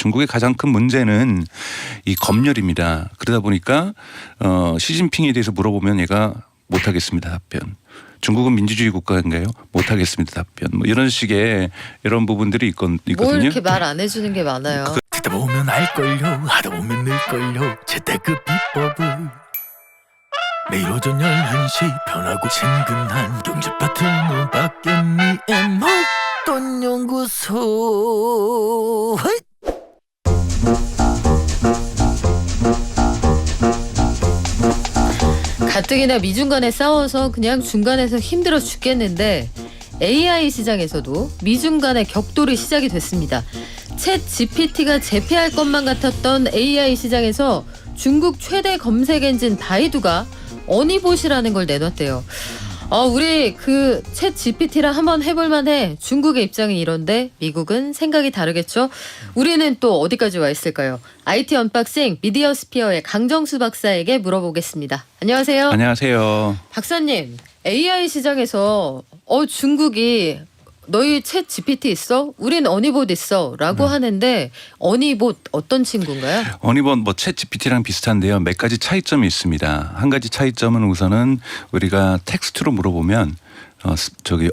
중국의 가장 큰 문제는 이 검열입니다. 그러다 보니까 시진핑에 대해서 물어보면 얘가 못하겠습니다 답변. 중국은 민주주의 국가인가요? 못하겠습니다 답변. 뭐 이런 식의 이런 부분들이 있거든요. 뭘 이렇게 말 안 해주는 게 많아요. 듣다 보면 알걸요, 하다 보면 늘걸요. 재테크 비법을 매일 오전 11시 변하고 친근한 경제 파트너 박연미의 목돈 연구소. 가뜩이나 미중 간에 싸워서 그냥 중간에서 힘들어 죽겠는데 AI 시장에서도 미중 간의 격돌이 시작이 됐습니다. 챗 GPT가 제패할 것만 같았던 AI 시장에서 중국 최대 검색 엔진 바이두가 어니봇이라는 걸 내놨대요. 우리 그 챗 GPT랑 한번 해볼 만해. 중국의 입장이 이런데 미국은 생각이 다르겠죠. 우리는 또 어디까지 와 있을까요? IT 언박싱 미디어 스피어의 강정수 박사에게 물어보겠습니다. 안녕하세요. 안녕하세요. 박사님, AI 시장에서 중국이 너희 챗 GPT 있어? 우린 어니봇 있어 라고 하는데 어니봇 어떤 친구인가요? 어니봇 챗 GPT랑 비슷한데요. 몇 가지 차이점이 있습니다. 한 가지 차이점은 우선은 우리가 텍스트로 물어보면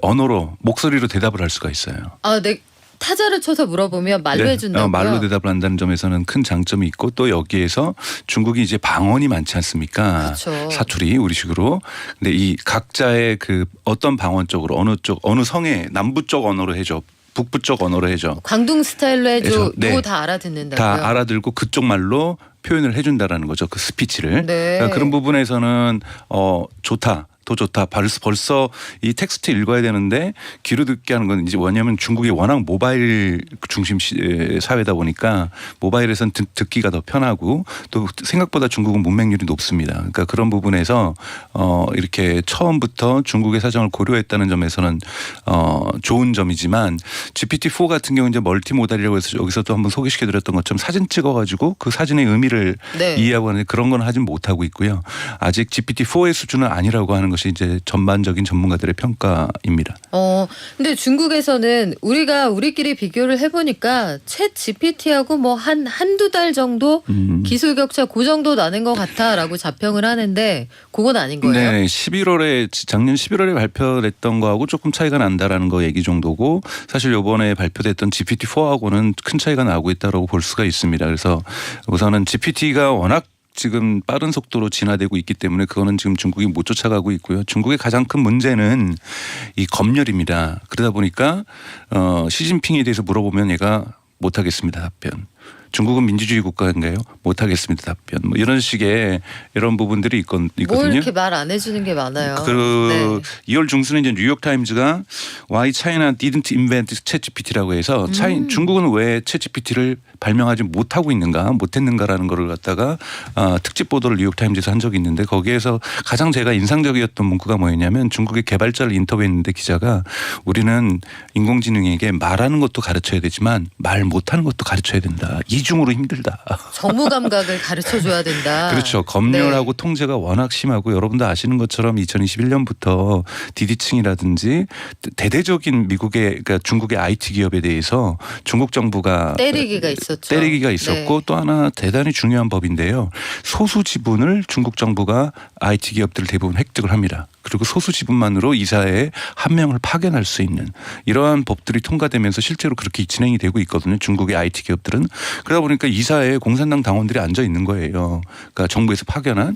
언어로 목소리로 대답을 할 수가 있어요. 네. 타자를 쳐서 물어보면 말로 해준다고요? 말로 대답을 한다는 점에서는 큰 장점이 있고 또 여기에서 중국이 이제 방언이 많지 않습니까? 그렇죠. 사투리 우리식으로. 근데 이 각자의 그 어떤 방언 쪽으로 어느 성의 남부 쪽 언어로 해줘. 북부 쪽 언어로 해줘. 광둥 스타일로 해줘. 네. 이거 다 알아듣는다고요? 다 알아들고 그쪽 말로 표현을 해준다라는 거죠. 그 스피치를. 네. 그러니까 그런 부분에서는 좋다. 더 좋다. 벌써 이 텍스트 읽어야 되는데 귀로 듣게 하는 건 이제 왜냐하면 중국이 워낙 모바일 중심 사회다 보니까 모바일에선 듣기가 더 편하고 또 생각보다 중국은 문맹률이 높습니다. 그러니까 그런 부분에서 이렇게 처음부터 중국의 사정을 고려했다는 점에서는 좋은 점이지만 GPT-4 같은 경우 이제 멀티모달이라고 해서 여기서 또 한번 소개시켜드렸던 것처럼 사진 찍어가지고 그 사진의 의미를 이해하고 하는데 그런 건 하진 못하고 있고요. 아직 GPT-4의 수준은 아니라고 하는 것이 이제 전반적인 전문가들의 평가입니다. 근데 중국에서는 우리끼리 비교를 해보니까 챗 GPT하고 뭐 한두 달 정도 기술 격차 그 정도 나는 것 같아라고 자평을 하는데 그건 아닌 거예요? 네, 작년 11월에 발표됐던 거하고 조금 차이가 난다라는 거 얘기 정도고 사실 이번에 발표됐던 GPT-4하고는 큰 차이가 나고 있다고 볼 수가 있습니다. 그래서 우선은 GPT가 워낙 지금 빠른 속도로 진화되고 있기 때문에 그거는 지금 중국이 못 쫓아가고 있고요. 중국의 가장 큰 문제는 이 검열입니다. 그러다 보니까 시진핑에 대해서 물어보면 얘가 못하겠습니다 답변. 중국은 민주주의 국가인가요? 못하겠습니다 답변. 뭐 이런 식의 이런 부분들이 있거든요. 뭘 이렇게 말 안 해주는 게 많아요. 2월 중순에 이제 뉴욕 타임즈가 Why China didn't invent ChatGPT라고 해서 중국은 왜 ChatGPT를 발명하지 못했는가라는 거를 갖다가 특집 보도를 뉴욕 타임즈에서 한 적이 있는데 거기에서 가장 제가 인상적이었던 문구가 뭐였냐면 중국의 개발자를 인터뷰했는데 기자가 우리는 인공지능에게 말하는 것도 가르쳐야 되지만 말 못하는 것도 가르쳐야 된다. 이중으로 힘들다. 정무 감각을 가르쳐줘야 된다. 그렇죠. 검열하고 통제가 워낙 심하고 여러분도 아시는 것처럼 2021년부터 디디층이라든지 대대적인 그러니까 중국의 IT 기업에 대해서 중국 정부가 때리기가 있었고 또 하나 대단히 중요한 법인데요. 소수 지분을 중국 정부가 IT 기업들을 대부분 획득을 합니다. 그리고 소수 지분만으로 이사회에 한 명을 파견할 수 있는 이러한 법들이 통과되면서 실제로 그렇게 진행이 되고 있거든요. 중국의 IT 기업들은. 그러다 보니까 이사회에 공산당 당원들이 앉아 있는 거예요. 그러니까 정부에서 파견한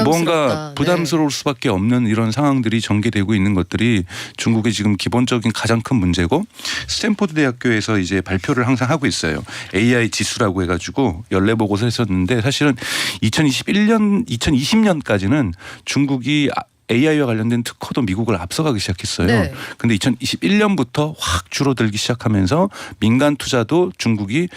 뭔가 부담스러울 수밖에 없는 이런 상황들이 전개되고 있는 것들이 중국의 지금 기본적인 가장 큰 문제고 스탠포드 대학교에서 이제 발표를 항상 하고 있어요. AI 지수라고 해가지고 연례 보고서 했었는데 사실은 2020년까지는 중국이 AI와 관련된 특허도 미국을 앞서가기 시작했어요. 그런데 2021년부터 확 줄어들기 시작하면서 민간 투자도 중국이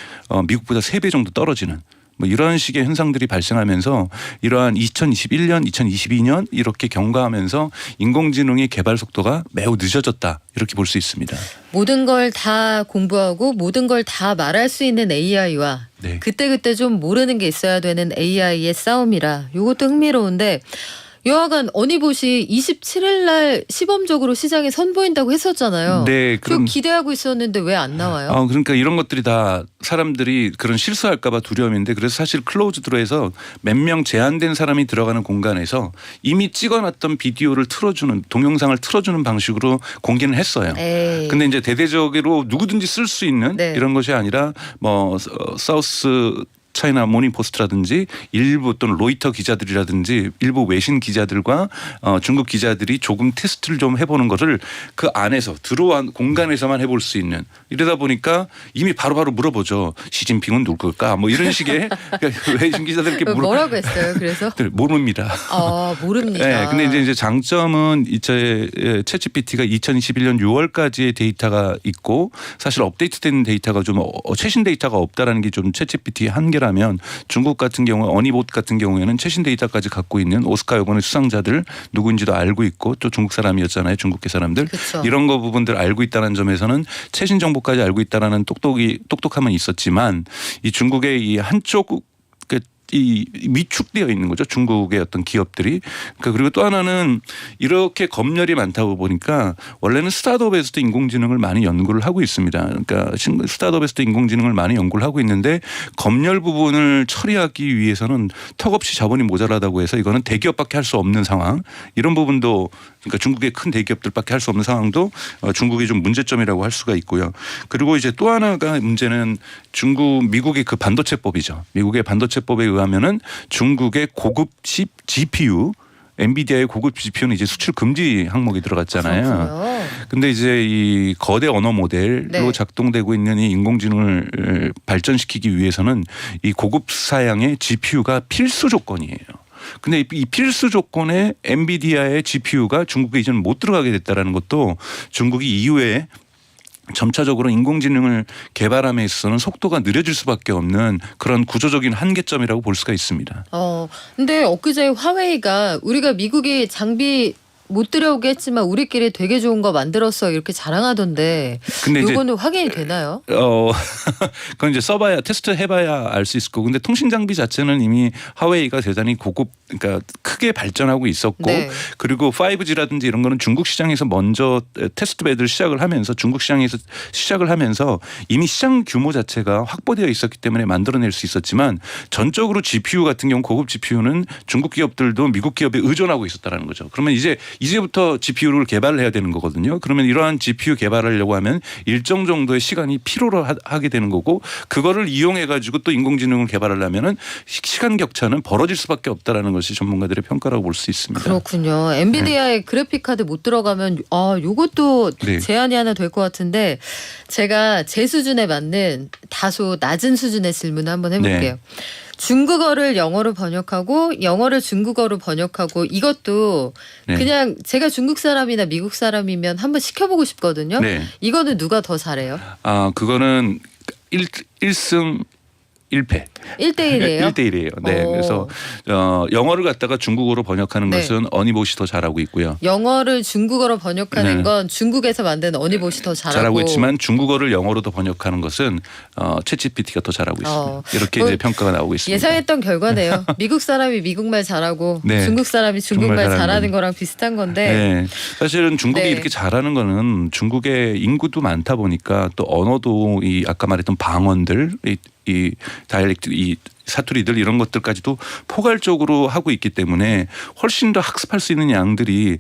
미국보다 3배 정도 떨어지는 뭐 이런 식의 현상들이 발생하면서 이러한 2021년, 2022년 이렇게 경과하면서 인공지능의 개발 속도가 매우 늦어졌다 이렇게 볼 수 있습니다. 모든 걸 다 공부하고 모든 걸 다 말할 수 있는 AI와 그때그때 좀 모르는 게 있어야 되는 AI의 싸움이라 이것도 흥미로운데 여하간 어니봇이 27일 날 시범적으로 시장에 선보인다고 했었잖아요. 네, 좀 기대하고 있었는데 왜 안 나와요? 그러니까 이런 것들이 다 사람들이 그런 실수할까봐 두려움인데 그래서 사실 클로즈드로 해서 몇 명 제한된 사람이 들어가는 공간에서 이미 찍어놨던 비디오를 틀어주는 동영상을 틀어주는 방식으로 공개는 했어요. 에이. 근데 이제 대대적으로 누구든지 쓸 수 있는 네. 이런 것이 아니라 뭐 사우스 차이나 모닝포스트라든지 일부 또는 로이터 기자들이라든지 일부 외신 기자들과 중국 기자들이 조금 테스트를 좀 해보는 것을 그 안에서 들어온 공간에서만 해볼 수 있는 이러다 보니까 이미 바로바로 물어보죠. 시진핑은 누굴까? 뭐 이런 식의 외신 기자들께 뭐라고 했어요? 그래서 모릅니다. 모릅니다. 네, 근데 이제 장점은 이제 챗GPT가 2021년 6월까지의 데이터가 있고 사실 업데이트된 데이터가 좀 최신 데이터가 없다라는 게 좀 챗GPT의 한계라면 중국 같은 경우 어니봇 같은 경우에는 최신 데이터까지 갖고 있는 오스카 여번의 수상자들 누구인지도 알고 있고 또 중국 사람이었잖아요. 중국계 사람들 그쵸. 이런 거 부분들 알고 있다는 점에서는 최신 정보까지 알고 있다라는 똑똑함은 있었지만 이 중국의 이 한쪽 이 위축되어 있는 거죠. 중국의 어떤 기업들이. 그러니까 그리고 또 하나는 이렇게 검열이 많다고 보니까 원래는 스타트업에서도 인공지능을 많이 연구를 하고 있습니다. 그러니까 스타트업에서도 인공지능을 많이 연구를 하고 있는데 검열 부분을 처리하기 위해서는 턱없이 자본이 모자라다고 해서 이거는 대기업밖에 할 수 없는 상황. 이런 부분도 그러니까 중국의 큰 대기업들밖에 할 수 없는 상황도 중국이 좀 문제점이라고 할 수가 있고요. 그리고 이제 또 하나가 문제는 미국의 그 반도체법이죠. 미국의 반도체법에 의하면은 중국의 고급 GPU 엔비디아의 고급 GPU는 이제 수출 금지 항목이 들어갔잖아요. 근데 이제 이 거대 언어 모델로 네. 작동되고 있는 이 인공지능을 발전시키기 위해서는 이 고급 사양의 GPU가 필수 조건이에요. 근데 이 필수 조건에 엔비디아의 GPU가 중국에 이제는 못 들어가게 됐다라는 것도 중국이 이후에 점차적으로 인공지능을 개발함에 있어서는 속도가 느려질 수밖에 없는 그런 구조적인 한계점이라고 볼 수가 있습니다. 근데 엊그제 화웨이가 우리가 미국이 장비 못 들여오게 했지만 우리끼리 되게 좋은 거 만들었어 이렇게 자랑하던데 근데 이제 이거는 확인이 되나요? 그건 이제 써봐야 테스트 해봐야 알 수 있을 거고 근데 통신 장비 자체는 이미 화웨이가 대단히 고급 그러니까 크게 발전하고 있었고 네. 그리고 5G라든지 이런 거는 중국 시장에서 먼저 테스트 배드를 시작을 하면서 중국 시장에서 시작을 하면서 이미 시장 규모 자체가 확보되어 있었기 때문에 만들어낼 수 있었지만 전적으로 GPU 같은 경우 고급 GPU는 중국 기업들도 미국 기업에 의존하고 있었다는 거죠. 그러면 이제부터 GPU를 개발을 해야 되는 거거든요. 그러면 이러한 GPU 개발하려고 하면 일정 정도의 시간이 필요로 하게 되는 거고 그거를 이용해 가지고 또 인공지능을 개발하려면은 시간 격차는 벌어질 수밖에 없다라는 것이 전문가들의 평가라고 볼 수 있습니다. 그렇군요. 엔비디아의 그래픽 카드 못 들어가면 요것도 네. 제한이 하나 될 것 같은데 제가 제 수준에 맞는 다소 낮은 수준의 질문을 한번 해볼게요. 네. 중국어를 영어로 번역하고 영어를 중국어로 번역하고 이것도 네. 그냥 제가 중국 사람이나 미국 사람이면 한번 시켜보고 싶거든요. 네. 이거는 누가 더 잘해요? 그거는 1승 1패. 1대1이에요? 1대1이에요. 네. 그래서 영어를 갖다가 중국어로 번역하는 네. 것은 어니봇이 더 잘하고 있고요. 영어를 중국어로 번역하는 네. 건 중국에서 만든 어니봇이 더 잘하고 있지만 중국어를 영어로도 번역하는 것은 챗GPT가 더 잘하고 있습니다. 이렇게 뭐 이제 평가가 나오고 있습니다. 예상했던 결과네요. 미국 사람이 미국말 잘하고 네. 중국 사람이 중국말 정말 잘하는 거랑 비슷한 건데 네. 사실은 중국이 네. 이렇게 잘하는 거는 중국의 인구도 많다 보니까 또 언어도 이 아까 말했던 방언들 이 다이렉트 이 사투리들 이런 것들까지도 포괄적으로 하고 있기 때문에 훨씬 더 학습할 수 있는 양들이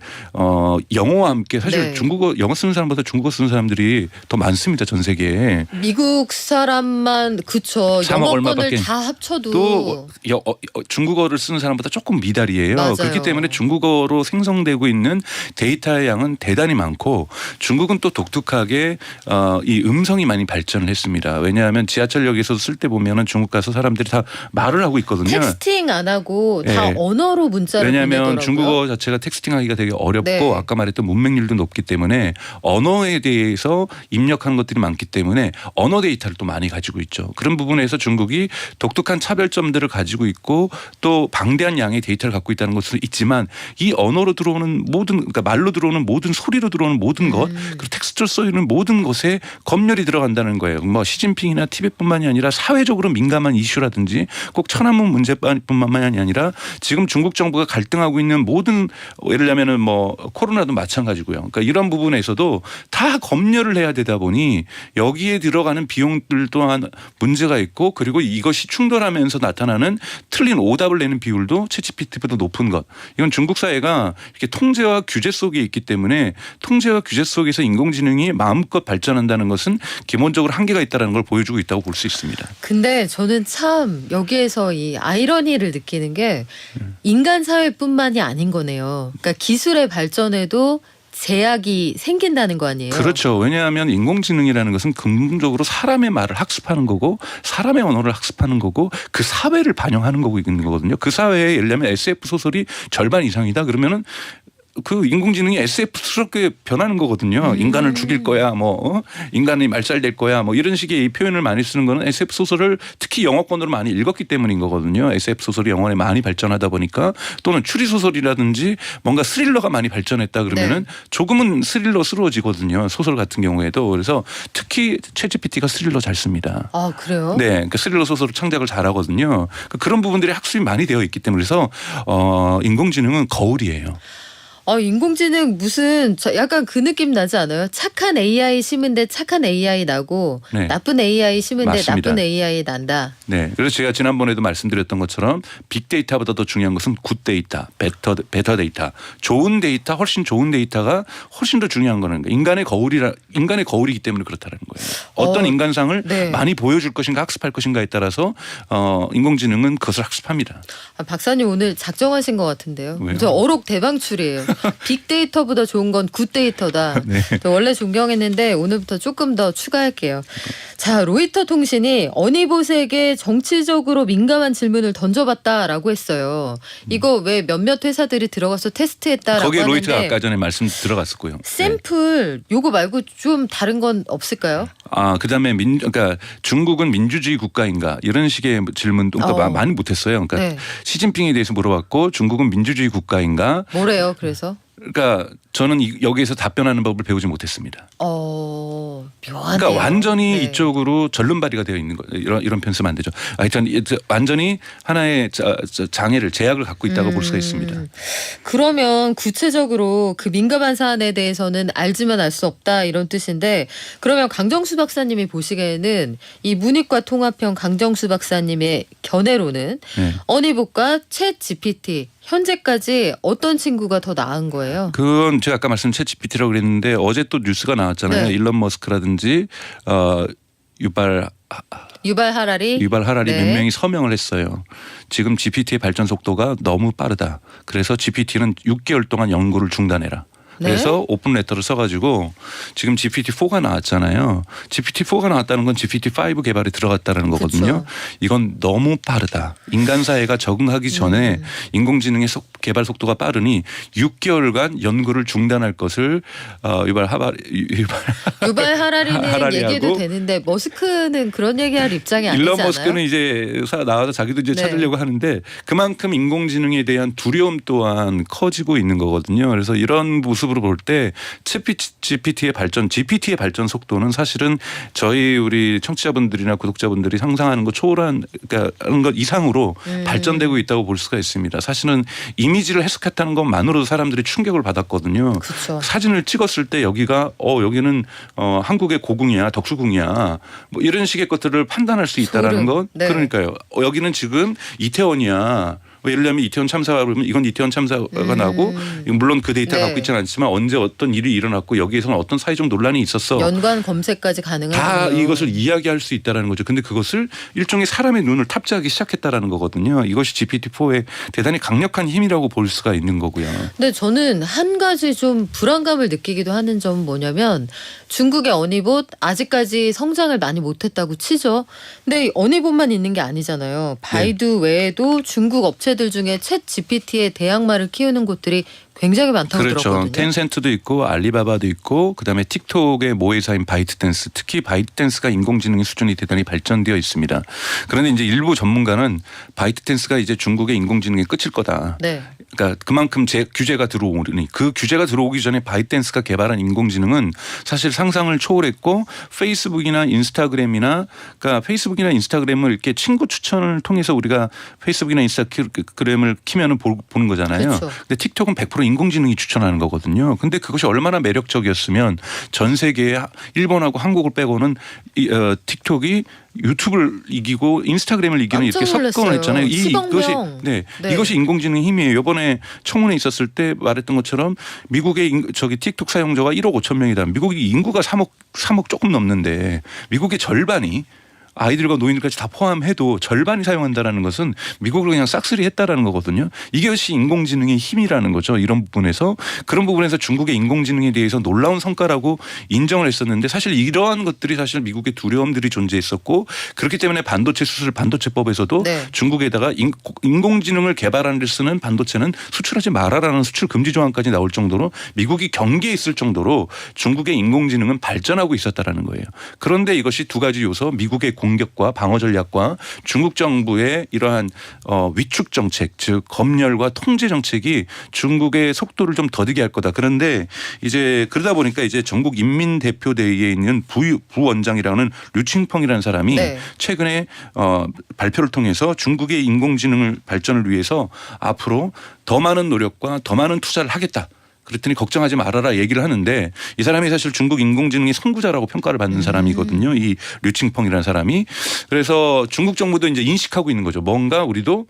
영어와 함께 사실 네. 중국어 영어 쓰는 사람보다 중국어 쓰는 사람들이 더 많습니다. 전 세계에. 미국 사람만 그쵸 3억 영어권을 얼마밖에 다 합쳐도 또 중국어를 쓰는 사람보다 조금 미달이에요. 맞아요. 그렇기 때문에 중국어로 생성되고 있는 데이터의 양은 대단히 많고 중국은 또 독특하게 이 음성이 많이 발전을 했습니다. 왜냐하면 지하철역에서 쓸 때 보면은 중국 가서 사람들이 다 말을 하고 있거든요. 텍스팅 안 하고 다 네. 언어로 문자를 왜냐하면 보내더라고요. 중국어 자체가 텍스팅하기가 되게 어렵고 네. 아까 말했던 문맹률도 높기 때문에 언어에 대해서 입력하는 것들이 많기 때문에 언어 데이터를 또 많이 가지고 있죠. 그런 부분에서 중국이 독특한 차별점들을 가지고 있고 또 방대한 양의 데이터를 갖고 있다는 것은 있지만 이 언어로 들어오는 모든 그러니까 말로 들어오는 모든 소리로 들어오는 모든 것 그리고 텍스트로 쓰이는 모든 것에 검열이 들어간다는 거예요. 뭐 시진핑이나 티벳뿐만이 아니라 사회적으로 민감한 이슈라든지 꼭 천안문 문제뿐만이 아니라 지금 중국 정부가 갈등하고 있는 모든 예를 들면은 뭐 코로나도 마찬가지고요. 그러니까 이런 부분에서도 다 검열을 해야 되다 보니 여기에 들어가는 비용들 또한 문제가 있고 그리고 이것이 충돌하면서 나타나는 틀린 오답을 내는 비율도 챗GPT보다 높은 것. 이건 중국 사회가 이렇게 통제와 규제 속에 있기 때문에 통제와 규제 속에서 인공지능이 마음껏 발전한다는 것은 기본적으로 한계가 있다는 걸 보여주고 있다고 볼 수 있습니다. 근데 저는 참 여기에서 이 아이러니를 느끼는 게 인간 사회뿐만이 아닌 거네요. 그러니까 기술의 발전에도 제약이 생긴다는 거 아니에요? 그렇죠. 왜냐하면 인공지능이라는 것은 근본적으로 사람의 말을 학습하는 거고 사람의 언어를 학습하는 거고 그 사회를 반영하는 거고 있는 거거든요. 그 사회에 예를 들면 SF 소설이 절반 이상이다 그러면은 그 인공지능이 SF스럽게 변하는 거거든요. 인간을 죽일 거야, 뭐 인간이 말살될 거야, 뭐 이런 식의 이 표현을 많이 쓰는 거는 SF 소설을 특히 영어권으로 많이 읽었기 때문인 거거든요. SF 소설이 영어에 많이 발전하다 보니까 또는 추리 소설이라든지 뭔가 스릴러가 많이 발전했다 그러면은 조금은 스릴러스러워지거든요. 소설 같은 경우에도 그래서 특히 챗GPT가 스릴러 잘 씁니다. 아 그래요? 네, 그 스릴러 소설 창작을 잘하거든요. 그런 부분들이 학습이 많이 되어 있기 때문에 그래서 인공지능은 거울이에요. 인공지능 무슨 약간 그 느낌 나지 않아요? 착한 AI 심은데 착한 AI 나고 네. 나쁜 AI 심은데 맞습니다. 나쁜 AI 난다. 네, 그래서 제가 지난번에도 말씀드렸던 것처럼 빅데이터보다 더 중요한 것은 굿데이터, 베터 데이터, 좋은 데이터, 훨씬 좋은 데이터가 훨씬 더 중요한 거는 인간의 거울이기 때문에 그렇다는 거예요. 어떤 인간상을 네. 많이 보여줄 것인가 학습할 것인가에 따라서 인공지능은 그것을 학습합니다. 박사님 오늘 작정하신 것 같은데요. 왜요? 저 어록 대방출이에요. 빅데이터보다 좋은 건 굿데이터다. 네. 저 원래 존경했는데 오늘부터 조금 더 추가할게요. 자, 로이터 통신이 어니봇에게 정치적으로 민감한 질문을 던져봤다라고 했어요. 이거 왜 몇몇 회사들이 들어가서 테스트했다라고 거기에 하는데 로이터가 아까 전에 말씀 들어갔었고요. 네. 샘플 요거 말고 좀 다른 건 없을까요? 그다음에 그러니까 중국은 민주주의 국가인가 이런 식의 질문도 그러니까 많이 못했어요. 그러니까 네. 시진핑에 대해서 물어봤고 중국은 민주주의 국가인가. 뭐래요? 그래서 그러니까 저는 여기에서 답변하는 법을 배우지 못했습니다. 묘하네요. 그러니까 완전히 네. 이쪽으로 전륜발이가 되어 있는 거예요. 이런 표현 쓰면 안 되죠. 하여튼 완전히 하나의 장애를 제약을 갖고 있다고 볼 수가 있습니다. 그러면 구체적으로 그 민감한 사안에 대해서는 알지만 알 수 없다 이런 뜻인데 그러면 강정수 박사님이 보시기에는 이 문이과 통합형 강정수 박사님의 견해로는 네. 어니봇과 챗 GPT 현재까지 어떤 친구가 더 나은 거예요? 그건 제가 아까 말씀 챗GPT라고 그랬는데 어제 또 뉴스가 나왔잖아요. 네. 일론 머스크라든지 유발 유발 하라리 몇 명이 서명을 했어요. 지금 GPT의 발전 속도가 너무 빠르다. 그래서 GPT는 6개월 동안 연구를 중단해라. 네? 그래서 오픈 레터를 써가지고 지금 GPT-4가 나왔잖아요. GPT-4가 나왔다는 건 GPT-5 개발에 들어갔다는 거거든요. 그쵸. 이건 너무 빠르다. 인간 사회가 적응하기 전에 인공지능의 개발 속도가 빠르니 6개월간 연구를 중단할 것을 유발 하라리는 하라리하고 얘기해도 되는데 머스크는 그런 얘기할 입장이 아니잖아요. 일론 머스크는 이제 나와서 자기도 이제 네. 찾으려고 하는데 그만큼 인공지능에 대한 두려움 또한 커지고 있는 거거든요. 그래서 이런 모습으로 볼 때 GPT의 발전 속도는 사실은 우리 청취자분들이나 구독자분들이 상상하는 것 초월한 그러니까 하는 것 이상으로 발전되고 있다고 볼 수가 있습니다. 사실은 이미지를 해석했다는 것만으로도 사람들이 충격을 받았거든요. 그쵸. 사진을 찍었을 때 여기가 여기는 한국의 고궁이야, 덕수궁이야, 뭐 이런 식의 것들을 판단할 수 있다라는 소름. 것. 네. 그러니까요. 여기는 지금 이태원이야. 예를 들면 이태원 참사가 그러면 이건 이태원 참사가 나고 물론 그 데이터 네. 갖고 있지는 않지만 언제 어떤 일이 일어났고 여기에서는 어떤 사회적 논란이 있었어. 연관 검색까지 다 가능하군요. 이것을 이야기할 수 있다라는 거죠. 근데 그것을 일종의 사람의 눈을 탑재하기 시작했다라는 거거든요. 이것이 GPT-4의 대단히 강력한 힘이라고 볼 수가 있는 거고요. 근데 저는 한 가지 좀 불안감을 느끼기도 하는 점은 뭐냐면 중국의 어니봇 아직까지 성장을 많이 못했다고 치죠. 근데 어니봇만 있는 게 아니잖아요. 바이두 외에도 중국 업체들 중에 챗 GPT의 대항마를 키우는 곳들이 굉장히 많다고 그렇죠. 들었거든요. 텐센트도 있고 알리바바도 있고 그다음에 틱톡의 모회사인 바이트댄스 특히 바이트댄스가 인공지능의 수준이 대단히 발전되어 있습니다. 그런데 이제 일부 전문가는 바이트댄스가 이제 중국의 인공지능의 끝일 거다. 네. 그러니까 그만큼 규제가 들어오니 그 규제가 들어오기 전에 바이트댄스가 개발한 인공지능은 사실 상상을 초월했고 페이스북이나 인스타그램이나 그러니까 페이스북이나 인스타그램을 이렇게 친구 추천을 통해서 우리가 페이스북이나 인스타그램을 키면은 보는 거잖아요. 그렇죠. 근데 틱톡은 100% 인공지능이 추천하는 거거든요. 근데 그것이 얼마나 매력적이었으면 전 세계에 일본하고 한국을 빼고는 틱톡이 유튜브를 이기고 인스타그램을 이기는 이렇게 깜짝 석권을 했잖아요. 놀랐어요. 10억 이것이 명. 네. 네. 이것이 인공지능의 힘이에요. 이번에 청문회 있었을 때 말했던 것처럼 미국의 틱톡 사용자가 1억 5천 명이다. 미국이 인구가 3억 조금 넘는데 미국의 절반이 아이들과 노인들까지 다 포함해도 절반이 사용한다라는 것은 미국으로 그냥 싹쓸이 했다라는 거거든요. 이것이 인공지능의 힘이라는 거죠. 이런 부분에서 그런 부분에서 중국의 인공지능에 대해서 놀라운 성과라고 인정을 했었는데 사실 이러한 것들이 사실 미국의 두려움들이 존재했었고 그렇기 때문에 반도체 수출 반도체법에서도 네. 중국에다가 인공지능을 개발하는 데 쓰는 반도체는 수출하지 말아라는 수출 금지 조항까지 나올 정도로 미국이 경계에 있을 정도로 중국의 인공지능은 발전하고 있었다라는 거예요. 그런데 이것이 두 가지 요소 미국의 공격과 방어 전략과 중국 정부의 이러한 위축 정책 즉 검열과 통제 정책이 중국의 속도를 좀 더디게 할 거다. 그런데 이제 그러다 보니까 이제 전국 인민대표대회에 있는 부원장이라는 류칭펑이라는 사람이 네. 최근에 발표를 통해서 중국의 인공지능을 발전을 위해서 앞으로 더 많은 노력과 더 많은 투자를 하겠다. 그랬더니 걱정하지 말아라 얘기를 하는데 이 사람이 사실 중국 인공지능의 선구자라고 평가를 받는 사람이거든요. 이 류칭펑이라는 사람이. 그래서 중국 정부도 이제 인식하고 있는 거죠. 뭔가 우리도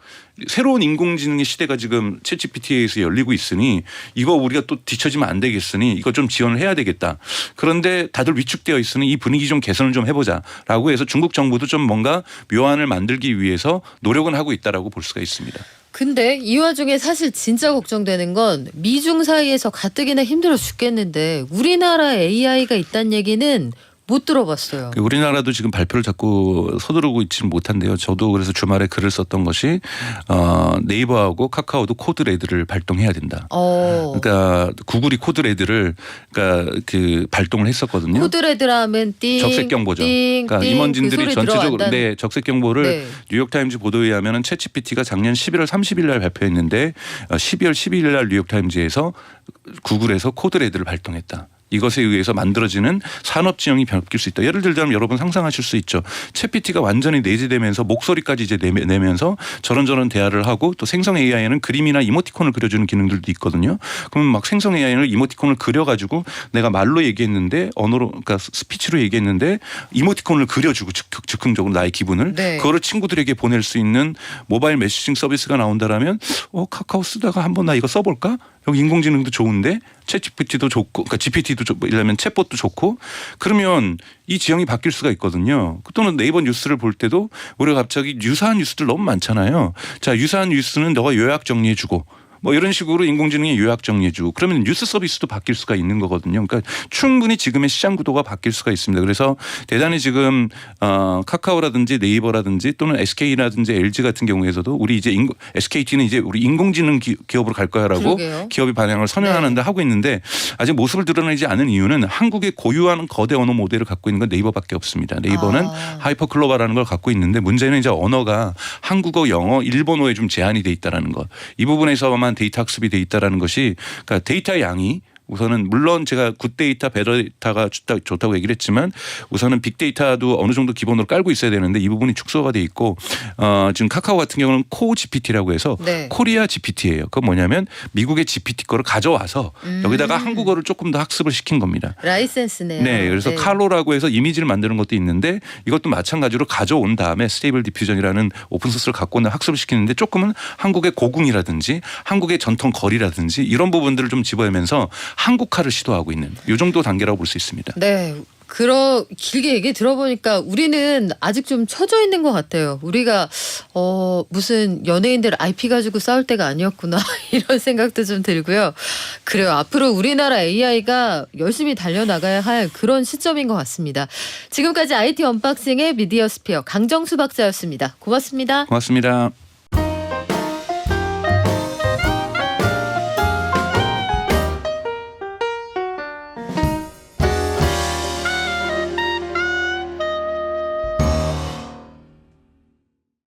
새로운 인공지능의 시대가 지금 챗GPT에서 열리고 있으니 이거 우리가 또 뒤처지면 안 되겠으니 이거 좀 지원을 해야 되겠다. 그런데 다들 위축되어 있으니 이 분위기 좀 개선을 좀 해보자라고 해서 중국 정부도 좀 뭔가 묘안을 만들기 위해서 노력은 하고 있다라고 볼 수가 있습니다. 근데 이 와중에 사실 진짜 걱정되는 건 미중 사이에서 가뜩이나 힘들어 죽겠는데 우리나라 AI가 있다는 얘기는 못 들어봤어요. 우리나라도 지금 발표를 자꾸 서두르고 있지는 못한데요. 저도 그래서 주말에 글을 썼던 것이 네이버하고 카카오도 코드레드를 발동해야 된다. 그러니까 구글이 코드레드를 그러니까 그 발동을 했었거든요. 코드레드라면 띵 적색 경보죠. 그러니까 임원진들이 전체적으로 네. 적색 경보를 네. 뉴욕타임즈 보도에 의하면 챗GPT가 작년 11월 30일 날 발표했는데 12월 12일 날 뉴욕타임즈에서 구글에서 코드레드를 발동했다. 이것에 의해서 만들어지는 산업 지형이 바뀔 수 있다. 예를 들자면 여러분 상상하실 수 있죠. 챗GPT가 완전히 내재되면서 목소리까지 이제 내면서 저런저런 대화를 하고 또 생성 AI에는 그림이나 이모티콘을 그려주는 기능들도 있거든요. 그러면 막 생성 AI는 이모티콘을 그려가지고 내가 말로 얘기했는데 언어로 그러니까 스피치로 얘기했는데 이모티콘을 그려주고 즉흥적으로 나의 기분을 네. 그거를 친구들에게 보낼 수 있는 모바일 메시징 서비스가 나온다라면 카카오 쓰다가 한번 나 이거 써볼까? 여기 인공지능도 좋은데 챗GPT도 좋고 그러니까 GPT도 좋고 이러면 챗봇도 좋고 그러면 이 지형이 바뀔 수가 있거든요. 또는 네이버 뉴스를 볼 때도 우리가 갑자기 유사한 뉴스들 너무 많잖아요. 자 유사한 뉴스는 너가 요약 정리해 주고 뭐 이런 식으로 인공지능이 요약 정리해 주고 그러면 뉴스 서비스도 바뀔 수가 있는 거거든요. 그러니까 충분히 지금의 시장 구도가 바뀔 수가 있습니다. 그래서 대단히 지금 카카오라든지 네이버라든지 또는 SK라든지 LG 같은 경우에서도 우리 이제 SKT는 이제 우리 인공지능 기업으로 갈 거야라고 그러게요. 기업이 방향을 선언하는데 하고 있는데 아직 모습을 드러내지 않은 이유는 한국의 고유한 거대 언어 모델을 갖고 있는 건 네이버밖에 없습니다. 네이버는 하이퍼 글로벌이라는 걸 갖고 있는데 문제는 이제 언어가 한국어, 영어, 일본어에 좀 제한이 돼 있다라는 것. 이 부분에서만 데이터 학습이 돼 있다라는 것이 그러니까 데이터의 양이 우선은 물론 제가 굿데이터, 배터데이터가 좋다고 얘기를 했지만 우선은 빅데이터도 어느 정도 기본으로 깔고 있어야 되는데 이 부분이 축소가 돼 있고 지금 카카오 같은 경우는 코 GPT라고 해서 네. 코리아 GPT예요. 그건 뭐냐면 미국의 GPT 거를 가져와서 여기다가 한국어를 조금 더 학습을 시킨 겁니다. 라이센스네요. 네, 그래서 칼로라고 해서 이미지를 만드는 것도 있는데 이것도 마찬가지로 가져온 다음에 스테이블 디퓨전이라는 오픈소스를 갖고 오는 학습을 시키는데 조금은 한국의 고궁이라든지 한국의 전통 거리라든지 이런 부분들을 좀 집어내면서 한국화를 시도하고 있는 이 정도 단계라고 볼 수 있습니다. 네. 길게 얘기 들어보니까 우리는 아직 좀 처져 있는 것 같아요. 우리가 무슨 연예인들 IP 가지고 싸울 때가 아니었구나 이런 생각도 좀 들고요. 그래요. 앞으로 우리나라 AI가 열심히 달려나가야 할 그런 시점인 것 같습니다. 지금까지 IT 언박싱의 미디어 스피어 강정수 박사였습니다. 고맙습니다. 고맙습니다.